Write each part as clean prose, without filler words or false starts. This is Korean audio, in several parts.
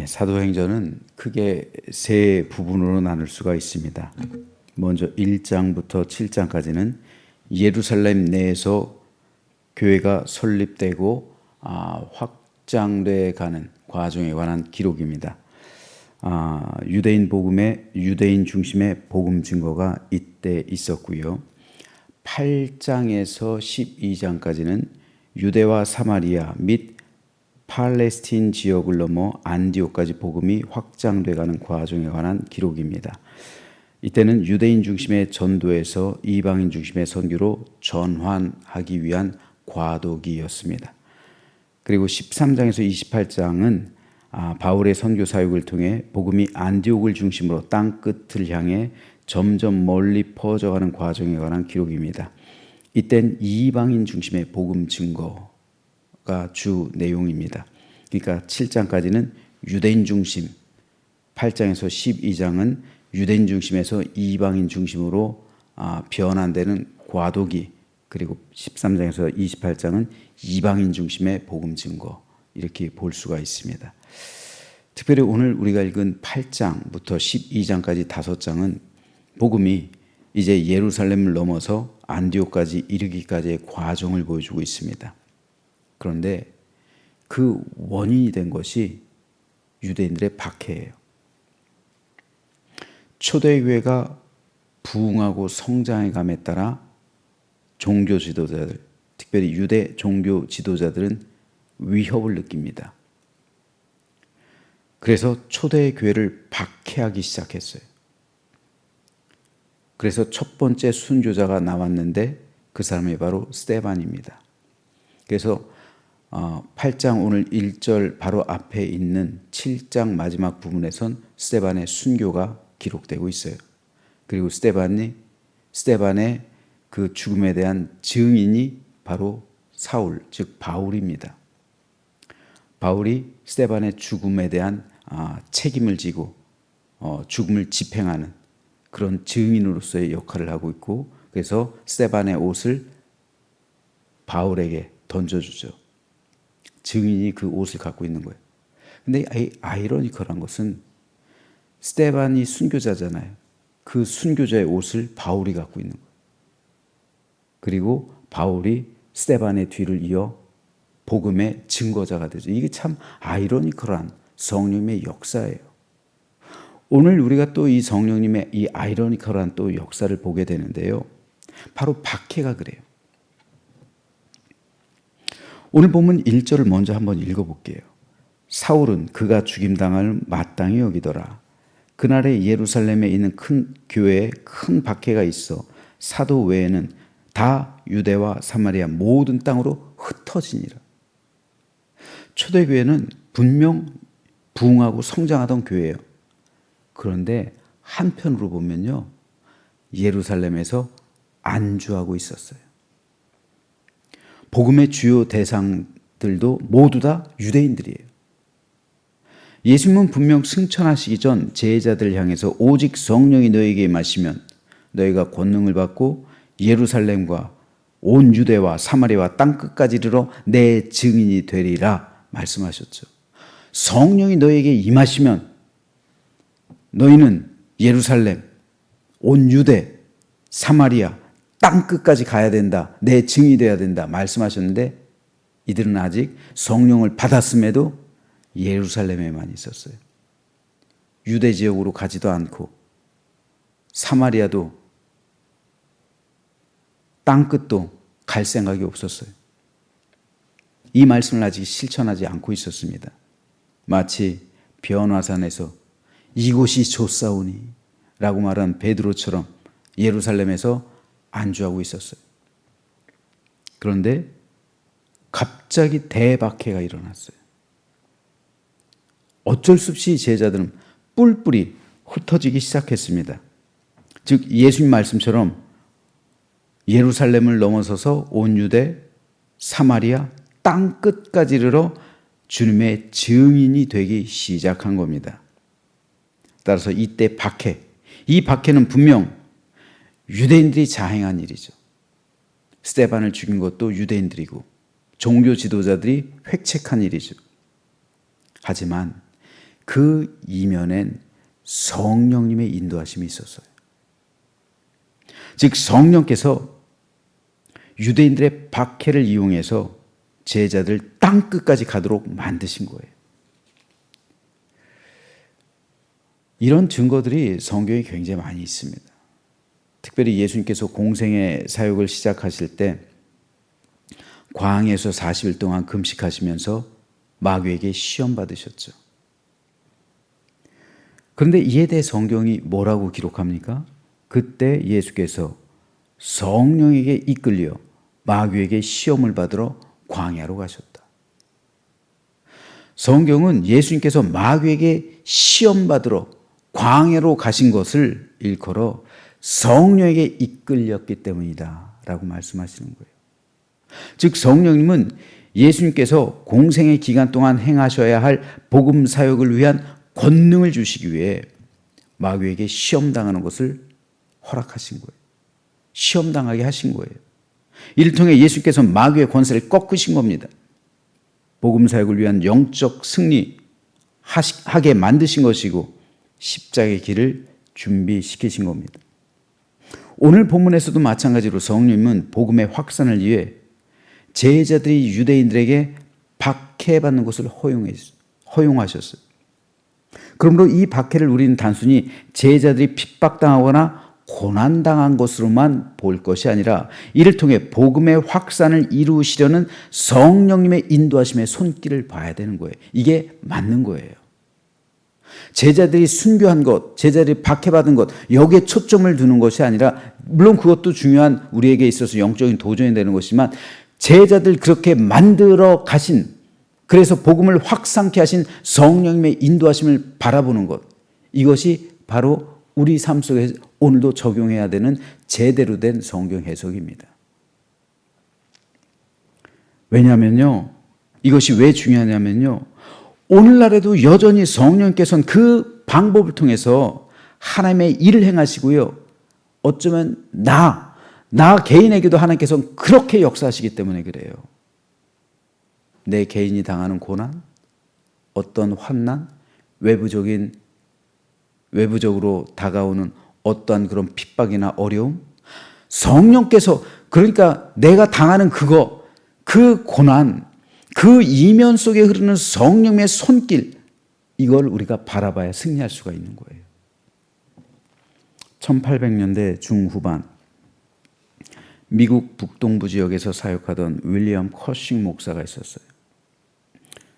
사도행전은 크게 세 부분으로 나눌 수가 있습니다. 먼저 1장부터 7장까지는 예루살렘 내에서 교회가 설립되고 확장돼 가는 과정에 관한 기록입니다. 유대인 중심의 복음 증거가 이때 있었고요. 8장에서 12장까지는 유대와 사마리아 및 팔레스틴 지역을 넘어 안디옥까지 복음이 확장돼가는 과정에 관한 기록입니다. 이때는 유대인 중심의 전도에서 이방인 중심의 선교로 전환하기 위한 과도기였습니다. 그리고 13장에서 28장은 바울의 선교 사역을 통해 복음이 안디옥을 중심으로 땅 끝을 향해 점점 멀리 퍼져가는 과정에 관한 기록입니다. 이땐 이방인 중심의 복음 증거가 주 내용입니다. 그러니까 7장까지는 유대인 중심, 8장에서 12장은 유대인 중심에서 이방인 중심으로 변환되는 과도기, 그리고 13장에서 28장은 이방인 중심의 복음 증거, 이렇게 볼 수가 있습니다. 특별히 오늘 우리가 읽은 8장부터 12장까지 5장은 복음이 이제 예루살렘을 넘어서 안디옥까지 이르기까지의 과정을 보여주고 있습니다. 그런데 그 원인이 된 것이 유대인들의 박해예요. 초대교회가 부흥하고 성장해감에 따라 종교 지도자들, 특별히 유대 종교 지도자들은 위협을 느낍니다. 그래서 초대교회를 박해하기 시작했어요. 그래서 첫 번째 순교자가 나왔는데 그 사람이 바로 스데반입니다. 그래서 8장 오늘 1절 바로 앞에 있는 7장 마지막 부분에선 스데반의 순교가 기록되고 있어요. 그리고 스데반의 그 죽음에 대한 증인이 바로 사울, 즉 바울입니다. 바울이 스데반의 죽음에 대한 책임을 지고 죽음을 집행하는 그런 증인으로서의 역할을 하고 있고, 그래서 스데반의 옷을 바울에게 던져주죠. 증인이 그 옷을 갖고 있는 거예요. 근데 아이러니컬한 것은 스데반이 순교자잖아요. 그 순교자의 옷을 바울이 갖고 있는 거예요. 그리고 바울이 스데반의 뒤를 이어 복음의 증거자가 되죠. 이게 참 아이러니컬한 성령님의 역사예요. 오늘 우리가 또 이 성령님의 이 아이러니컬한 또 역사를 보게 되는데요. 바로 박해가 그래요. 오늘 본문 1절을 먼저 한번 읽어볼게요. 사울은 그가 죽임당할 마땅히 여기더라. 그날에 예루살렘에 있는 큰 교회에 큰 박해가 있어 사도 외에는 다 유대와 사마리아 모든 땅으로 흩어지니라. 초대교회는 분명 부흥하고 성장하던 교회예요. 그런데 한편으로 보면요, 예루살렘에서 안주하고 있었어요. 복음의 주요 대상들도 모두 다 유대인들이에요. 예수님은 분명 승천하시기 전 제자들 향해서 오직 성령이 너에게 임하시면 너희가 권능을 받고 예루살렘과 온 유대와 사마리아와 땅끝까지 이르러 내 증인이 되리라 말씀하셨죠. 성령이 너에게 임하시면 너희는 예루살렘, 온 유대, 사마리아, 땅끝까지 가야 된다. 내 증인이 되어야 된다 말씀하셨는데 이들은 아직 성령을 받았음에도 예루살렘에만 있었어요. 유대 지역으로 가지도 않고 사마리아도 땅끝도 갈 생각이 없었어요. 이 말씀을 아직 실천하지 않고 있었습니다. 마치 변화산에서 이곳이 좋사오니 라고 말한 베드로처럼 예루살렘에서 안주하고 있었어요. 그런데 갑자기 대박해가 일어났어요. 어쩔 수 없이 제자들은 뿔뿔이 흩어지기 시작했습니다. 즉 예수님 말씀처럼 예루살렘을 넘어서서 온 유대, 사마리아, 땅끝까지 이르러 주님의 증인이 되기 시작한 겁니다. 따라서 이때 박해, 이 박해는 분명 유대인들이 자행한 일이죠. 스데반을 죽인 것도 유대인들이고 종교 지도자들이 획책한 일이죠. 하지만 그 이면엔 성령님의 인도하심이 있었어요. 즉 성령께서 유대인들의 박해를 이용해서 제자들 땅 끝까지 가도록 만드신 거예요. 이런 증거들이 성경에 굉장히 많이 있습니다. 특별히 예수님께서 공생의 사역을 시작하실 때 광야에서 40일 동안 금식하시면서 마귀에게 시험 받으셨죠. 그런데 이에 대해 성경이 뭐라고 기록합니까? 그때 예수께서 성령에게 이끌려 마귀에게 시험을 받으러 광야로 가셨다. 성경은 예수님께서 마귀에게 시험 받으러 광야로 가신 것을 일컬어 성령에게 이끌렸기 때문이다 라고 말씀하시는 거예요. 즉 성령님은 예수님께서 공생의 기간 동안 행하셔야 할 복음 사역을 위한 권능을 주시기 위해 마귀에게 시험당하는 것을 허락하신 거예요. 시험당하게 하신 거예요. 이를 통해 예수께서 마귀의 권세를 꺾으신 겁니다. 복음 사역을 위한 영적 승리하게 만드신 것이고 십자가의 길을 준비시키신 겁니다. 오늘 본문에서도 마찬가지로 성령님은 복음의 확산을 위해 제자들이 유대인들에게 박해받는 것을 허용하셨어요. 그러므로 이 박해를 우리는 단순히 제자들이 핍박당하거나 고난당한 것으로만 볼 것이 아니라 이를 통해 복음의 확산을 이루시려는 성령님의 인도하심의 손길을 봐야 되는 거예요. 이게 맞는 거예요. 제자들이 순교한 것, 제자들이 박해받은 것, 여기에 초점을 두는 것이 아니라 물론 그것도 중요한 우리에게 있어서 영적인 도전이 되는 것이지만 제자들 그렇게 만들어 가신, 그래서 복음을 확산케 하신 성령님의 인도하심을 바라보는 것, 이것이 바로 우리 삶 속에 오늘도 적용해야 되는 제대로 된 성경 해석입니다. 왜냐하면요, 이것이 왜 중요하냐면요, 오늘날에도 여전히 성령께서는 그 방법을 통해서 하나님의 일을 행하시고요, 어쩌면 나 개인에게도 하나님께서는 그렇게 역사하시기 때문에 그래요. 내 개인이 당하는 고난, 어떤 환난, 외부적으로 다가오는 어떠한 그런 핍박이나 어려움, 성령께서, 그러니까 내가 당하는 그 고난, 그 이면 속에 흐르는 성령의 손길, 이걸 우리가 바라봐야 승리할 수가 있는 거예요. 1800년대 중후반 미국 북동부 지역에서 사역하던 윌리엄 커싱 목사가 있었어요.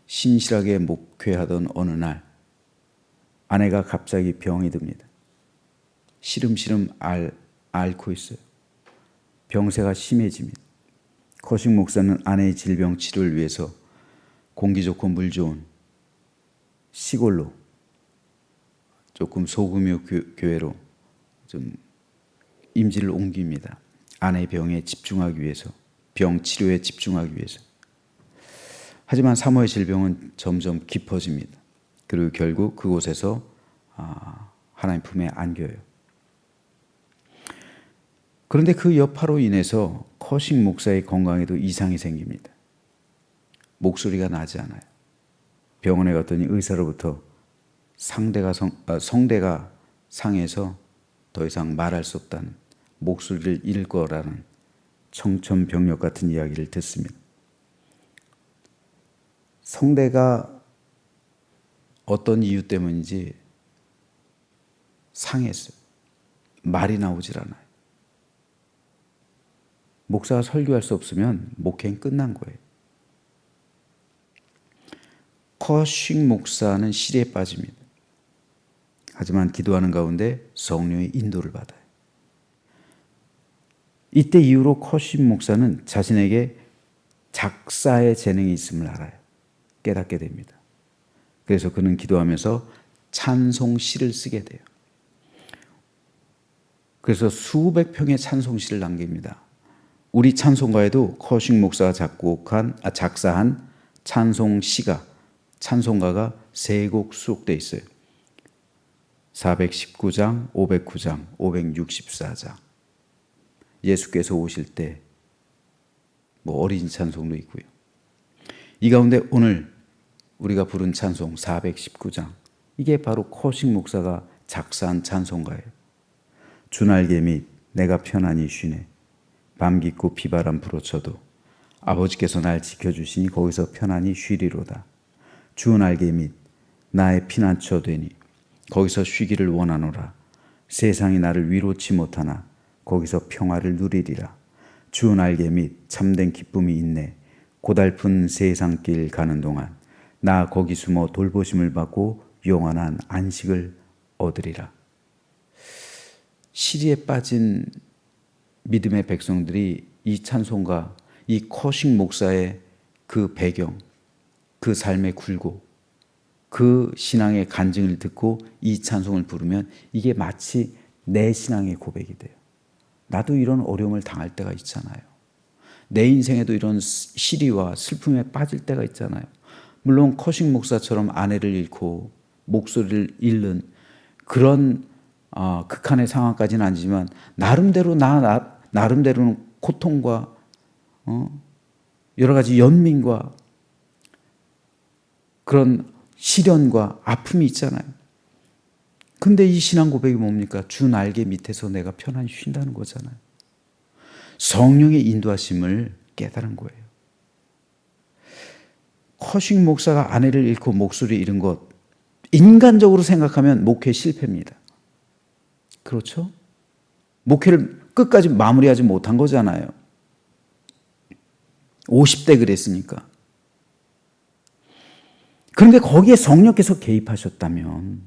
신실하게 목회하던 어느 날 아내가 갑자기 병이 듭니다. 시름시름 앓고 있어요. 병세가 심해집니다. 커싱 목사는 아내의 질병 치료를 위해서 공기 좋고 물 좋은 시골로, 조금 소규모 교회로 좀 임지를 옮깁니다. 아내의 병에 집중하기 위해서, 병 치료에 집중하기 위해서. 하지만 사모의 질병은 점점 깊어집니다. 그리고 결국 그곳에서 하나님 품에 안겨요. 그런데 그 여파로 인해서 커싱 목사의 건강에도 이상이 생깁니다. 목소리가 나지 않아요. 병원에 갔더니 의사로부터 성대가 상해서 더 이상 말할 수 없다는, 목소리를 잃을 거라는 청천벽력 같은 이야기를 듣습니다. 성대가 어떤 이유 때문인지 상했어요. 말이 나오질 않아요. 목사가 설교할 수 없으면 목회는 끝난 거예요. 커싱 목사는 시리에 빠집니다. 하지만 기도하는 가운데 성령의 인도를 받아요. 이때 이후로 커싱 목사는 자신에게 작사의 재능이 있음을 알아요. 깨닫게 됩니다. 그래서 그는 기도하면서 찬송시를 쓰게 돼요. 그래서 수백 평의 찬송시를 남깁니다. 우리 찬송가에도 커싱 목사가 작사한 찬송가가 3곡 수록되어 있어요. 419장, 509장, 564장. 예수께서 오실 때 어린 찬송도 있고요. 이 가운데 오늘 우리가 부른 찬송 419장, 이게 바로 커식 목사가 작사한 찬송가예요. 주날개 및 내가 편안히 쉬네. 밤 깊고 비바람 불어쳐도 아버지께서 날 지켜주시니 거기서 편안히 쉬리로다. 주날개 및 나의 피난처 되니 거기서 쉬기를 원하노라. 세상이 나를 위로치 못하나 거기서 평화를 누리리라. 주날개 및 참된 기쁨이 있네. 고달픈 세상길 가는 동안 나 거기 숨어 돌보심을 받고 영원한 안식을 얻으리라. 시리에 빠진 믿음의 백성들이 이 찬송가, 이 커식 목사의 그 배경, 그 삶의 굴곡, 그 신앙의 간증을 듣고 이 찬송을 부르면 이게 마치 내 신앙의 고백이 돼요. 나도 이런 어려움을 당할 때가 있잖아요. 내 인생에도 이런 시리와 슬픔에 빠질 때가 있잖아요. 물론 커식 목사처럼 아내를 잃고 목소리를 잃는 그런 극한의 상황까지는 아니지만 나름대로 나름대로는 고통과 여러 가지 연민과 그런 시련과 아픔이 있잖아요. 근데 이 신앙 고백이 뭡니까? 주 날개 밑에서 내가 편안히 쉰다는 거잖아요. 성령의 인도하심을 깨달은 거예요. 커식 목사가 아내를 잃고 목소리 잃은 것, 인간적으로 생각하면 목회 실패입니다. 그렇죠? 목회를 끝까지 마무리하지 못한 거잖아요. 50대 그랬으니까. 그런데 거기에 성령께서 개입하셨다면,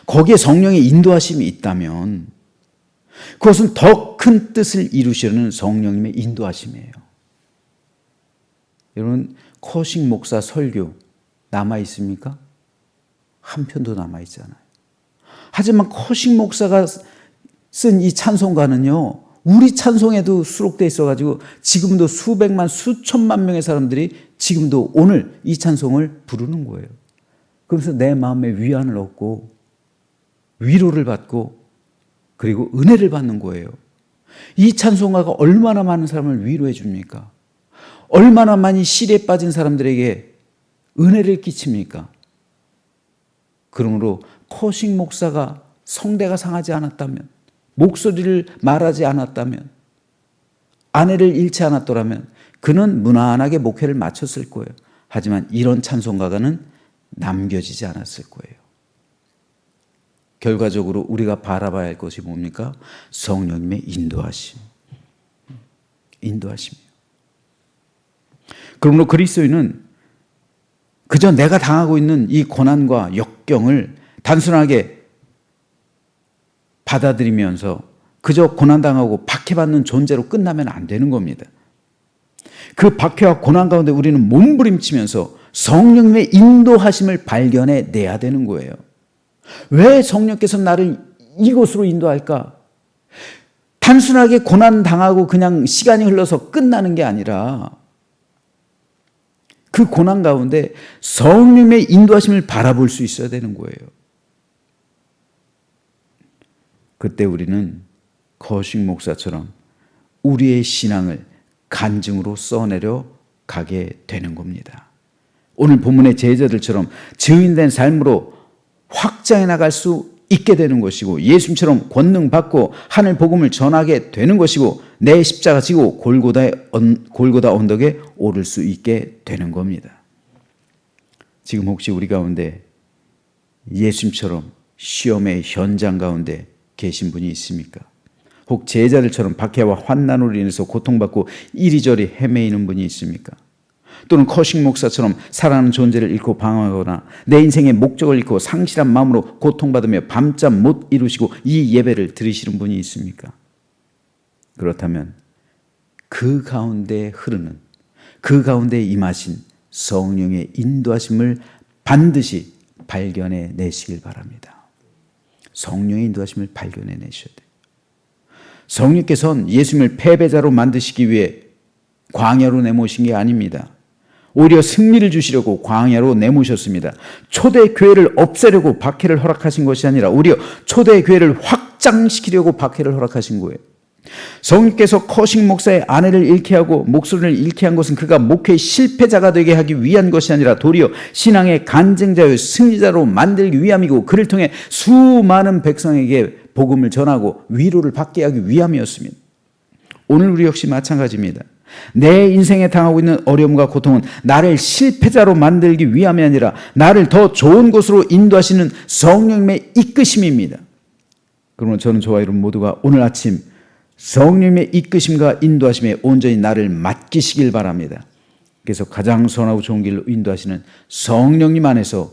거기에 성령의 인도하심이 있다면 그것은 더 큰 뜻을 이루시려는 성령님의 인도하심이에요. 여러분, 커식 목사 설교 남아있습니까? 한 편도 남아있잖아요. 하지만 커식 목사가 쓴 이 찬송가는요, 우리 찬송에도 수록되어 있어가지고 지금도 수백만 수천만 명의 사람들이 지금도 오늘 이 찬송을 부르는 거예요. 그러면서 내 마음에 위안을 얻고 위로를 받고 그리고 은혜를 받는 거예요. 이 찬송가가 얼마나 많은 사람을 위로해 줍니까? 얼마나 많이 시리에 빠진 사람들에게 은혜를 끼칩니까? 그러므로 커식 목사가 성대가 상하지 않았다면, 목소리를 말하지 않았다면, 아내를 잃지 않았더라면 그는 무난하게 목회를 마쳤을 거예요. 하지만 이런 찬송가가는 남겨지지 않았을 거예요. 결과적으로 우리가 바라봐야 할 것이 뭡니까? 성령님의 인도하심. 인도하심이에요. 그러므로 그리스도인은 그저 내가 당하고 있는 이 고난과 역경을 단순하게 받아들이면서 그저 고난당하고 박해받는 존재로 끝나면 안 되는 겁니다. 그 박해와 고난 가운데 우리는 몸부림치면서 성령님의 인도하심을 발견해 내야 되는 거예요. 왜 성령께서 나를 이곳으로 인도할까? 단순하게 고난 당하고 그냥 시간이 흘러서 끝나는 게 아니라 그 고난 가운데 성령의 인도하심을 바라볼 수 있어야 되는 거예요. 그때 우리는 커식 목사처럼 우리의 신앙을 간증으로 써내려 가게 되는 겁니다. 오늘 본문의 제자들처럼 증인된 삶으로 확장해 나갈 수 있게 되는 것이고, 예수님처럼 권능 받고 하늘 복음을 전하게 되는 것이고, 내 십자가 지고 골고다 언덕에 오를 수 있게 되는 겁니다. 지금 혹시 우리 가운데 예수님처럼 시험의 현장 가운데 계신 분이 있습니까? 혹 제자들처럼 박해와 환난으로 인해서 고통받고 이리저리 헤매이는 분이 있습니까? 또는 커식 목사처럼 사랑하는 존재를 잃고 방황하거나 내 인생의 목적을 잃고 상실한 마음으로 고통받으며 밤잠 못 이루시고 이 예배를 들으시는 분이 있습니까? 그렇다면 그 가운데 흐르는, 그 가운데 임하신 성령의 인도하심을 반드시 발견해 내시길 바랍니다. 성령의 인도하심을 발견해 내셔야 돼요. 성령께서는 예수님을 패배자로 만드시기 위해 광야로 내모신 게 아닙니다. 오히려 승리를 주시려고 광야로 내모셨습니다. 초대 교회를 없애려고 박해를 허락하신 것이 아니라 오히려 초대 교회를 확장시키려고 박해를 허락하신 거예요. 성령께서 커싱 목사의 아내를 잃게 하고 목소리를 잃게 한 것은 그가 목회의 실패자가 되게 하기 위한 것이 아니라 도리어 신앙의 간증자요 승리자로 만들기 위함이고 그를 통해 수많은 백성에게 복음을 전하고 위로를 받게 하기 위함이었습니다. 오늘 우리 역시 마찬가지입니다. 내 인생에 당하고 있는 어려움과 고통은 나를 실패자로 만들기 위함이 아니라 나를 더 좋은 곳으로 인도하시는 성령님의 이끄심입니다. 그러면 저는 저와 여러분 모두가 오늘 아침 성령님의 이끄심과 인도하심에 온전히 나를 맡기시길 바랍니다. 그래서 가장 선하고 좋은 길로 인도하시는 성령님 안에서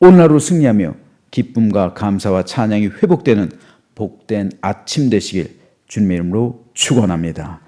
오늘 하루 승리하며 기쁨과 감사와 찬양이 회복되는 복된 아침 되시길 주님의 이름으로 축원합니다.